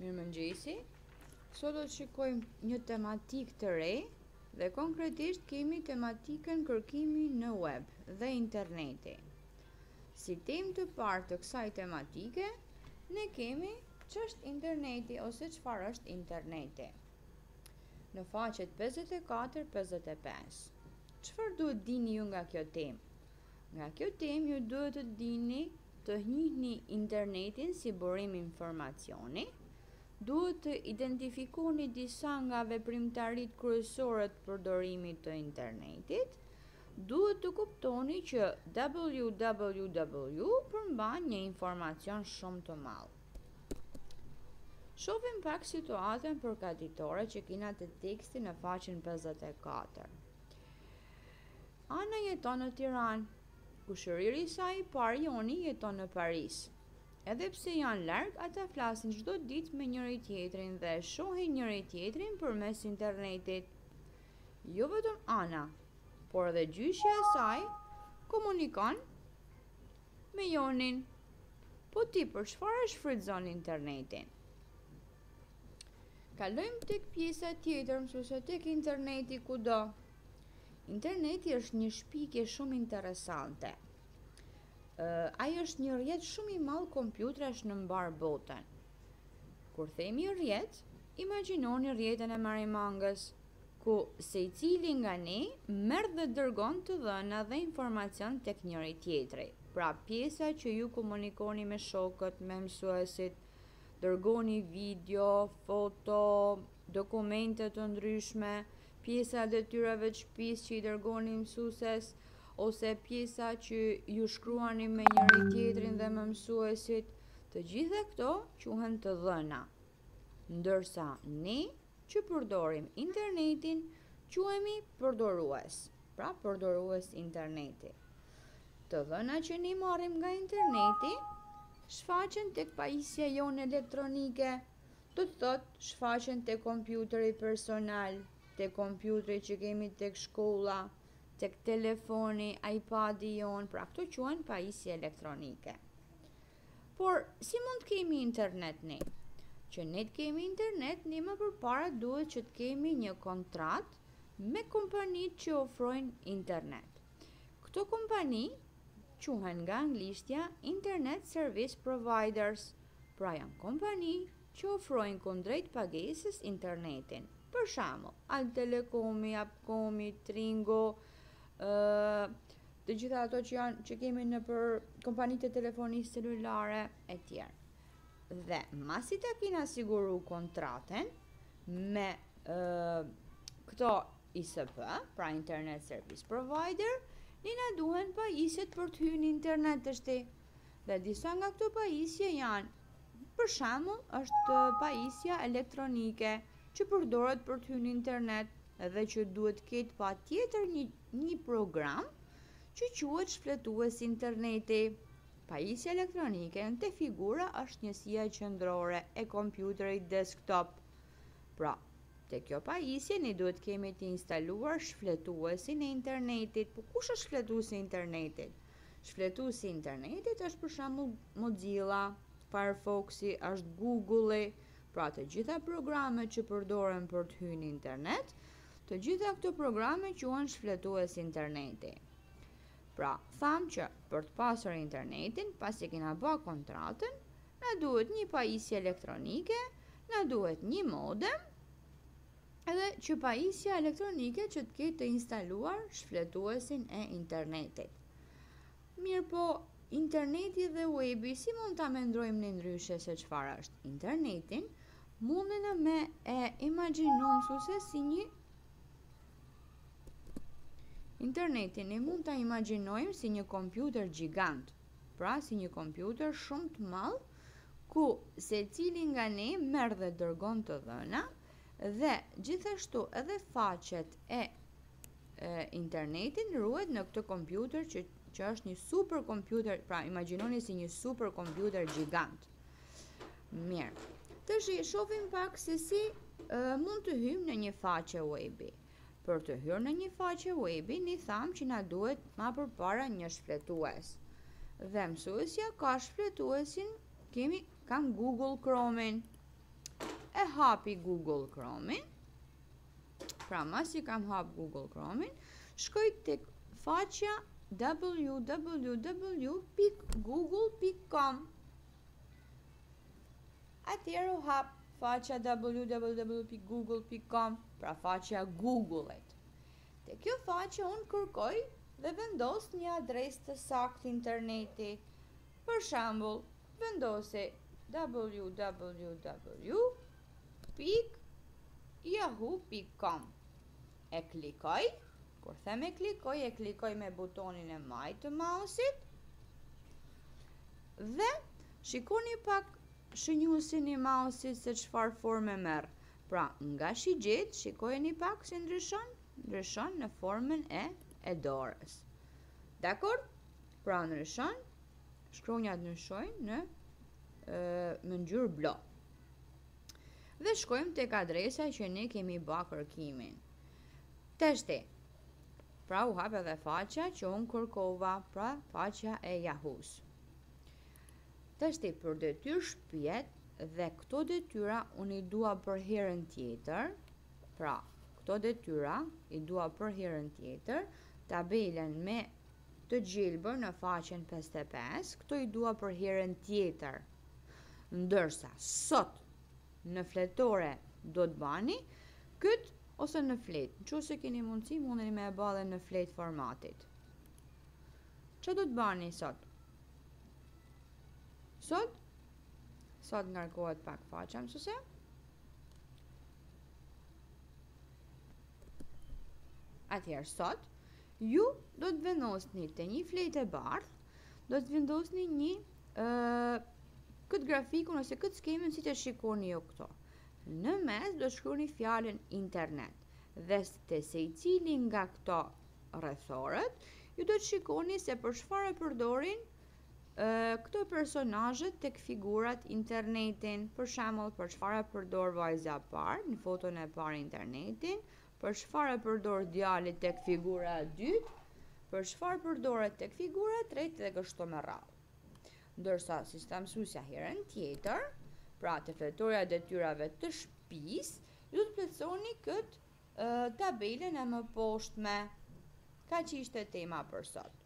Mirëmëngjesi. Sot do të shikojmë një tematikë të re dhe konkretisht kemi tematikën kërkimi në web dhe interneti. Si temë të parë të kësaj tematike, ne kemi ç'është interneti ose çfarë është interneti. Në faqet 54-55. Çfarë duhet dini ju nga kjo temë? Nga kjo temë ju duhet të dini të njihni internetin si burim informacioni, duhet të identifikoni disa nga veprimtaritë kryesore të përdorimit të internetit, duhet të kuptoni që www përmban një informacion shumë të madh. Shohim pak situatën përkatitore që kena të tekstit në faqen 54. Ana jeton në Tiranë, kushëriri i saj i parë Joni jeton në Paris. Edhe pse janë larg, ata flasin çdo ditë me njëri tjetrin dhe shohin njëri tjetrin përmes internetit. Jo vetëm Ana, por edhe gjyshja e saj komunikon me Jonin. Po ti për çfarë shfrytëzon internetin? Kalojmë tek pjesa tjetër, mësuese, tek interneti kudo. Interneti është një shpikje shumë interesante. Ai është një rrjet shumë i madh kompjutrash në mbar botën. Kur themi rrjet, imagjinoni rrjetën e Marimangës, ku secili nga ne merr dhe dërgon të dhëna dhe informacion tek njëri tjetri. Pra pjesa që ju komunikoni me shokët, me mësuesit, dërgoni video, foto, dokumente të ndryshme, pjesa e detyrave të shtëpisë që i dërgoni mësueses, ose pjesa që ju shkruani me njëri tjetrin dhe me mësuesit, të gjitha këto quhen të dhëna. Ndërsa ne që përdorim internetin quhemi përdorues, pra përdorues interneti. Të dhëna që ne marrim nga interneti shfaqen tek pajisja jonë elektronike, do të thotë shfaqen tek kompjuteri personal, tek kompjuteri që kemi tek shkolla, tek telefoni, iPadi jon, pra këto quhen pajisje elektronike. Por si mund të kemi internet ne? Që ne të kemi internet, ne më përpara duhet që të kemi një kontratë me kompanitë që ofrojnë internet. Këto kompani quhen nga anglishtja Internet Service Providers, pra janë kompani që ofrojnë kundrejt pagesës internetin. Për shembull, Al Telekomi, Apkomi, Tringo, të gjitha ato që kemi në për kompanitë e telefonisë celulare e tjerë. Dhe masi ta kena siguru kontratën me këto ISP, pra Internet Service Provider, ne na duhen pajisjet për të hyrë në internet të shti. Dhe disa nga këto pajisje janë, për shembull, është pajisja elektronike që përdoret për të hyrë në internet dhe që duhet ketë patjetër një program që quhet shfletues interneti. Pajisja elektronike në te figura është njësia qendrore e kompjuterit desktop. Pra, te kjo pajisje ne duhet kemi të instaluar shfletuesin e internetit. Po kush është shfletuesi i internetit? Shfletuesi i internetit është për shembull Mozilla, Firefoxi, është Google-i, pra të gjitha programet që përdoren për të hyrë në internet, të gjitha këto programe quhen shfletues interneti. Pra, tham që për të pasur internetin, pasi kena bë kontratën, na duhet një pajisje elektronike, na duhet një modem, edhe që pajisja elektronike që të ketë të instaluar shfletuesin e internetit. Mirë po, interneti dhe webi, si mund ta mendojmë në ndryshe se çfarë është? Internetin mundena me e imagjinu mësuese si një Internetin e mund ta imagjinojmë si një kompjuter gjigant, pra si një kompjuter shumë të madh, ku secili nga ne merr dhe dërgon të dhëna, dhe gjithashtu edhe faqet e internetit ruhet në këtë kompjuter që është një super kompjuter, pra imagjinoni si një super kompjuter gjigant. Mirë. Tash shohim pak se si mund të hyjmë në një faqe webi. Për të hyrë në një faqe webi, ne tham që na duhet më përpara një shfletues. Dhe mësuesja ka shfletuesin, kam Google Chrome-in. hapi Google Chrome-in, pra masi kam hap Google Chrome-in, shkoj tek faqja www.google.com. Atëherë u hap faqja www.google.com, pra faqja Google-et. Te kjo faqe unë kërkoj dhe vendos një adresë të saktë interneti. Për shembull, vendosi www.yahoo.com. E klikoj. Kur them e klikoj me butonin e majt të mouse-it dhe shikoni pak shënjuesin i mouse-it se çfarë forme merr. Pra, nga shigjet, shikojeni pak se ndryshon në formën e dorës. Dakor? Pra ndryshon, shkronjat ndryshojnë në ngjyrë blo. Dhe shkojmë tek adresa që ne kemi bë kërkimin. Tashti, pra u hap edhe faqja që unë kërkova, pra faqja e Yahoo-s. Tashti, për detyrë shpjet dhe këto detyra unë i dua për herën tjetër, pra këto detyra i dua për herën tjetër, tabelen me të gjelbër në faqen 55, këto i dua për herën tjetër. Ndërsa sot në fletore do të bani këtë ose në flet. Nëse keni mundësi, mundeni me e bë edhe në flet formatit. Ço do të bani sot? Sot ngarkohet pak faqja mësuese. Atëherë sot ju do të vendosni te një fletë e bardhë, do të vendosni një këtë grafikun ose këtë skemën si të shikoni ju këto. Në mes do të shkruani fjalën internet dhe te secili nga këto rrethorët ju do të shikoni se për çfarë përdorin këto personazhet tek figurat internetin. Për shembull, për çfarë përdor vajza e parë në foton e parë internetin, për çfarë përdor djali tek figura e dytë, për çfarë përdoret tek figura e tretë dhe kështu me radhë. Ndërsa si sta mësuesja herën tjetër, pra te fletorja e detyrave të shtëpisë, ju do të plotësoni këtë tabelën e mëposhtme. Kaq ishte tema për sot.